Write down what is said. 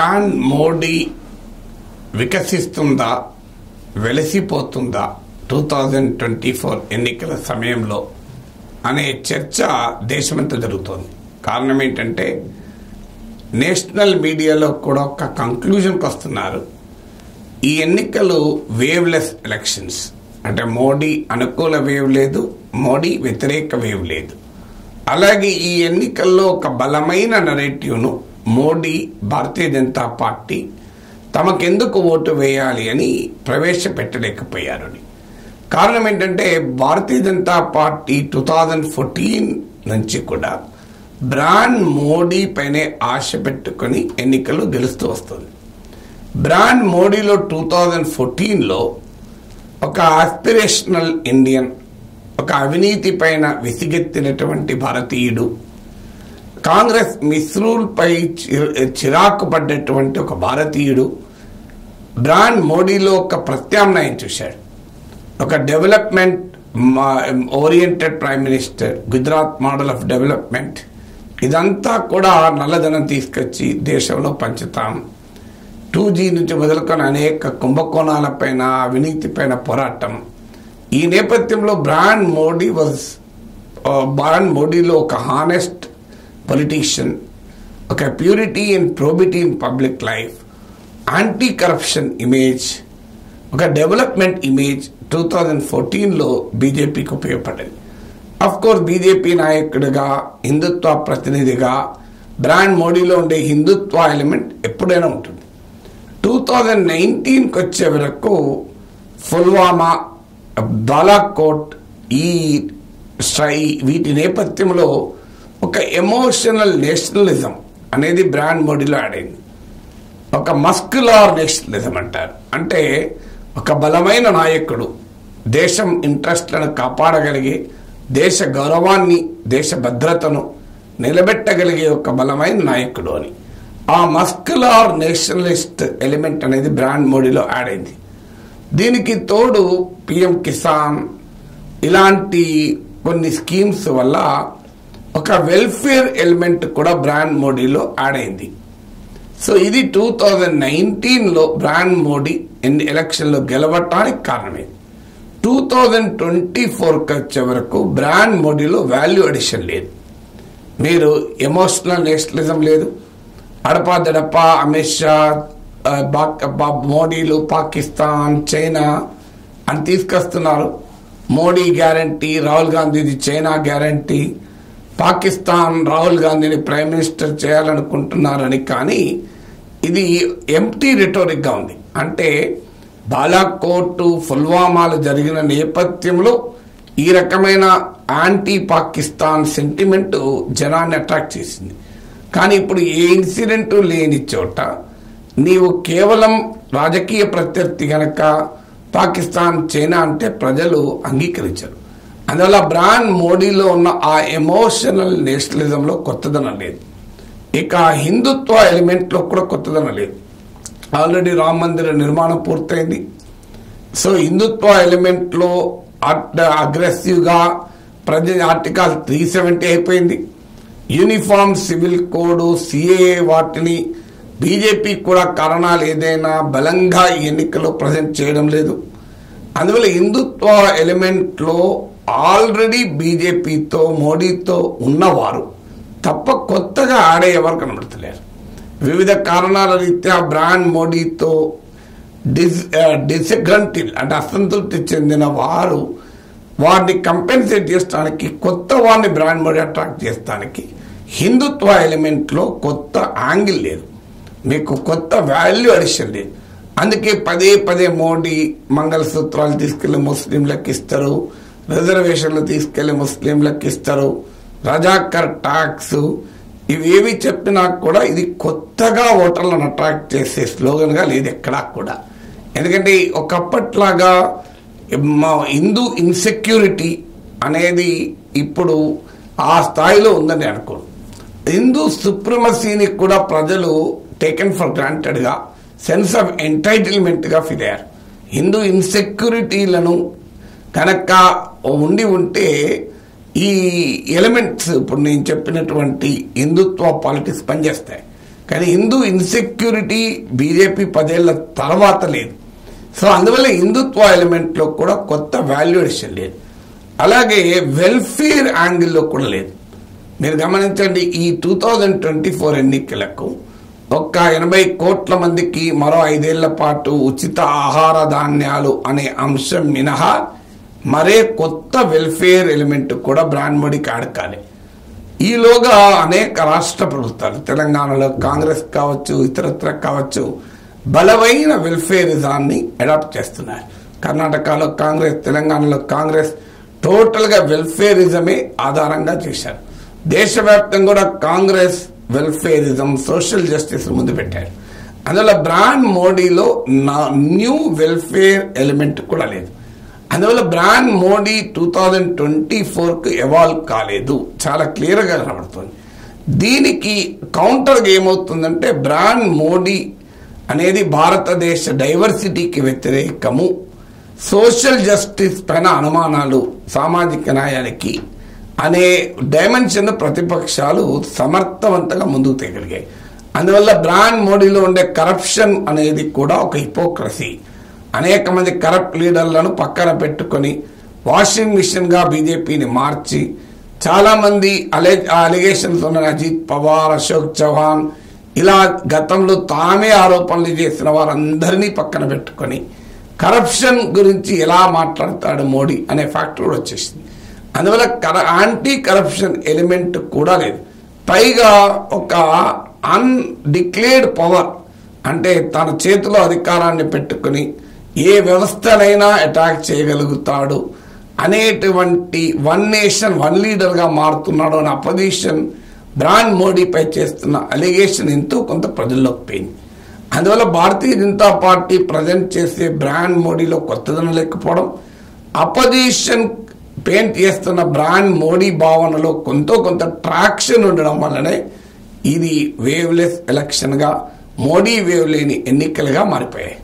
Brand Modi వికసిస్తుందా, వెలసిపోతుందా 2024 ఎన్నికల సమయంలో అనే చర్చ దేశమంతా జరుగుతోంది. కారణం ఏంటంటే నేషనల్ మీడియాలో కూడా ఒక కంక్లూజన్కి వస్తున్నారు. ఈ ఎన్నికలు వేవ్లెస్ ఎలక్షన్స్, అంటే మోడీ అనుకూల వేవ్ లేదు, మోడీ వ్యతిరేక వేవ్ లేదు. అలాగే ఈ ఎన్నికల్లో ఒక బలమైన నరేటివ్ను మోడీ, భారతీయ జనతా పార్టీ తమకెందుకు ఓటు వేయాలి అని ప్రవేశపెట్టలేకపోయారు. కారణం ఏంటంటే భారతీయ జనతా పార్టీ 2014 నుంచి కూడా బ్రాండ్ మోడీ పైనే ఆశ పెట్టుకుని ఎన్నికలు గెలుస్తూ వస్తుంది. బ్రాండ్ మోడీలో 2014లో ఒక ఆస్పిరేషనల్ ఇండియన్, ఒక అవినీతి పైన విసిగెత్తినటువంటి భారతీయుడు, కాంగ్రెస్ మిస్రూల్పై చిరాకు పడ్డటువంటి ఒక భారతీయుడు బ్రాండ్ మోడీలో ఒక ప్రత్యామ్నాయం చూశాడు. ఒక development oriented prime minister, Gujarat model of development, ఇదంతా కూడా నల్లధనం తీసుకొచ్చి దేశంలో పంచుతాం, 2G నుంచి మొదలుకొని అనేక కుంభకోణాలపైన, అవినీతి పైన పోరాటం. ఈ నేపథ్యంలో బ్రాండ్ మోడీలో ఒక హానెస్ట్ పొలిటీషియన్, ఒక purity and probity in public life, anti corruption image, ఒక డెవలప్మెంట్ ఇమేజ్ 2014లో బీజేపీకి ఉపయోగపడింది. అఫ్ కోర్స్ బీజేపీ నాయకుడిగా, హిందుత్వ ప్రతినిధిగా బ్రాండ్ మోడీలో ఉండే హిందుత్వ ఎలిమెంట్ ఎప్పుడైనా ఉంటుంది. 2019కి వచ్చే వరకు పుల్వామా, బాలాకోట్, వీటి నేపథ్యంలో ఒక ఎమోషనల్ నేషనలిజం అనేది బ్రాండ్ మోడీలో యాడ్ అయింది. ఒక మస్కులార్ నేషనలిజం అంటారు. అంటే ఒక బలమైన నాయకుడు దేశం ఇంట్రెస్ట్లను కాపాడగలిగే, దేశ గౌరవాన్ని, దేశ భద్రతను నిలబెట్టగలిగే ఒక బలమైన నాయకుడు అని. ఆ మస్కులార్ నేషనలిస్ట్ ఎలిమెంట్ అనేది బ్రాండ్ మోడీలో యాడ్ అయింది. దీనికి తోడు పిఎం కిసాన్ ఇలాంటి కొన్ని స్కీమ్స్ వల్ల ఒక వెల్ఫేర్ ఎలిమెంట్ కూడా బ్రాండ్ మోడీలో యాడ్ అయింది. సో ఇది 2019లో బ్రాండ్ మోడీ ఎలక్షన్లో గెలవటానికి కారణమైంది. 2024కి వచ్చే వరకు బ్రాండ్ మోడీలో వాల్యూ అడిషన్ లేదు. మీరు ఎమోషనల్ నేషనలిజం లేదు, అడపాదడపా అమిత్ షా, మోడీలు పాకిస్తాన్, చైనా అని తీసుకొస్తున్నారు. మోడీ గ్యారంటీ, రాహుల్ గాంధీది చైనా గ్యారంటీ, పాకిస్తాన్ రాహుల్ గాంధీని ప్రైమ్ మినిస్టర్ చేయాలనుకుంటున్నారని. కానీ ఇది ఎంప్టీ రిటోరిక్గా ఉంది. అంటే బాలాకోట్, పుల్వామాలు జరిగిన నేపథ్యంలో ఈ రకమైన యాంటీ పాకిస్తాన్ సెంటిమెంట్ జనాన్ని అట్రాక్ట్ చేసింది. కానీ ఇప్పుడు ఏ ఇన్సిడెంట్ లేని చోట నీవు కేవలం రాజకీయ ప్రత్యర్థి గనక పాకిస్తాన్, చైనా అంటే ప్రజలు అంగీకరించరు. అందువల్ల బ్రాండ్ మోడీలో ఉన్న ఆ ఎమోషనల్ నేషనలిజంలో కొత్తదనం లేదు. ఇక హిందుత్వ ఎలిమెంట్లో కూడా కొత్తదనం లేదు. ఆల్రెడీ రామ మందిర నిర్మాణం పూర్తయింది. సో హిందుత్వ ఎలిమెంట్లో అగ్రెసివ్గా ఆర్టికల్ 370 అయిపోయింది. యూనిఫామ్ సివిల్ కోడ్, సిఏఏ, వాటిని బీజేపీ కూడా కారణాలు ఏదైనా బలంగా ఈ ఎన్నికల్లో ప్రజెంట్ చేయడం లేదు. అందువల్ల హిందుత్వ ఎలిమెంట్లో ఆల్రెడీ బీజేపీతో, మోడీతో ఉన్నవారు తప్ప కొత్తగా ఆడే ఎవరు కనబడతలేరు. వివిధ కారణాల రీత్యా బ్రాండ్ మోడీతో డిసగ్రంటిల్ అంటే అసంతృప్తి చెందిన వారు వారిని కంపెన్సేట్ చేయడానికి, కొత్త వారిని బ్రాండ్ మోడీ అట్రాక్ట్ చేయడానికి హిందుత్వ ఎలిమెంట్లో కొత్త యాంగిల్ లేదు, మీకు కొత్త వాల్యూ అడిషన్ లేదు. అందుకే పదే పదే మోడీ మంగళసూత్రాలు తీసుకెళ్లి ముస్లింలకు ఇస్తారు, రిజర్వేషన్లు తీసుకెళ్లి ముస్లింలకు ఇస్తారు, రజాకర్ ట్యాక్స్, ఇవేవి చెప్పినా కూడా ఇది కొత్తగా ఓటర్లను అట్రాక్ట్ చేసే స్లోగన్గా లేదు ఎక్కడా కూడా. ఎందుకంటే ఒకప్పట్లాగా హిందూ ఇన్సెక్యూరిటీ అనేది ఇప్పుడు ఆ స్థాయిలో ఉందని అనుకోను. హిందూ సుప్రమసీని కూడా ప్రజలు టేకెన్ ఫర్ గ్రాంటెడ్గా, సెన్స్ ఆఫ్ ఎంటైటిల్మెంట్గా ఫీల్ అయ్యారు. హిందూ ఇన్సెక్యూరిటీలను కనుక ఉంటే ఈ ఎలిమెంట్స్ ఇప్పుడు నేను చెప్పినటువంటి హిందుత్వ పాలిటిక్స్ పనిచేస్తాయి. కానీ హిందూ ఇన్సెక్యూరిటీ బీజేపీ 10 ఏళ్ల తర్వాత లేదు. సో అందువల్ల హిందుత్వ ఎలిమెంట్లో కూడా కొత్త వాల్యుయేషన్ లేదు. అలాగే వెల్ఫేర్ యాంగిల్లో కూడా లేదు. మీరు గమనించండి, ఈ 2024 ఎన్నికలకు ఒక్క 80 కోట్ల మందికి మరో 5 ఏళ్ల పాటు ఉచిత ఆహార ధాన్యాలు అనే అంశం మినహా మరే కొత్త వెల్ఫేర్ ఎలిమెంట్ కూడా బ్రాండ్ మోడీకి ఆడకాలి. ఈలోగా అనేక రాష్ట్ర ప్రభుత్వాలు, తెలంగాణలో కాంగ్రెస్ కావచ్చు, ఇతరత్ర కావచ్చు, బలమైన వెల్ఫేరిజాన్ని అడాప్ట్ చేస్తున్నారు. కర్ణాటకలో కాంగ్రెస్, తెలంగాణలో కాంగ్రెస్ టోటల్గా వెల్ఫేరిజమే ఆధారంగా చేశారు. దేశవ్యాప్తంగా కూడా కాంగ్రెస్ వెల్ఫేరిజం, సోషల్ జస్టిస్ ముందు పెట్టారు. అందువల్ల బ్రాండ్ మోడీలో న్యూ వెల్ఫేర్ ఎలిమెంట్ కూడా లేదు. అందువల్ల బ్రాండ్ మోడీ 2024కు ఎవాల్వ్ కాలేదు, చాలా క్లియర్గా కనబడుతుంది. దీనికి కౌంటర్గా ఏమవుతుందంటే, బ్రాండ్ మోడీ అనేది భారతదేశ డైవర్సిటీకి వ్యతిరేకము, సోషల్ జస్టిస్ పైన అనుమానాలు, సామాజిక న్యాయానికి అనే డైమెన్షన్ ప్రతిపక్షాలు సమర్థవంతంగా ముందుకు తేగలిగాయి. అందువల్ల బ్రాండ్ మోడీలో ఉండే కరప్షన్ అనేది కూడా ఒక హిపోక్రసీ. అనేక మంది కరప్ట్ లీడర్లను పక్కన పెట్టుకొని వాషింగ్ మిషన్గా బీజేపీని మార్చి, చాలామంది అలిగేషన్స్ ఉన్న అజిత్ పవార్, అశోక్ చౌహాన్, ఇలా గతంలో తామే ఆరోపణలు చేసిన వారందరినీ పక్కన పెట్టుకొని కరప్షన్ గురించి ఎలా మాట్లాడతాడు మోడీ అనే ఫ్యాక్టర్ కూడా వచ్చేసింది. అందువల్ల యాంటీ కరప్షన్ ఎలిమెంట్ కూడా లేదు. పైగా ఒక అన్డిక్లేర్డ్ పవర్, అంటే తన చేతిలో అధికారాన్ని పెట్టుకుని ఏ వ్యవస్థనైనా అటాక్ చేయగలుగుతాడు అనేటువంటి వన్ నేషన్ వన్ లీడర్గా మారుతున్నాడు అనే అపోజిషన్ బ్రాండ్ మోడీపై చేస్తున్న అలిగేషన్ ఎంతో కొంత ప్రజల్లోకి పోయింది. అందువల్ల భారతీయ జనతా పార్టీ ప్రజెంట్ చేసే బ్రాండ్ మోడీలో కొత్తదనం లేకపోవడం, అపోజిషన్ పెయింట్ చేస్తున్న బ్రాండ్ మోడీ భావనలో కొంత ట్రాక్షన్ ఉండడం వల్లనే ఇది వేవ్లెస్ ఎలక్షన్గా, మోడీ వేవ్ లేని ఎన్నికలుగా మారిపోయాయి.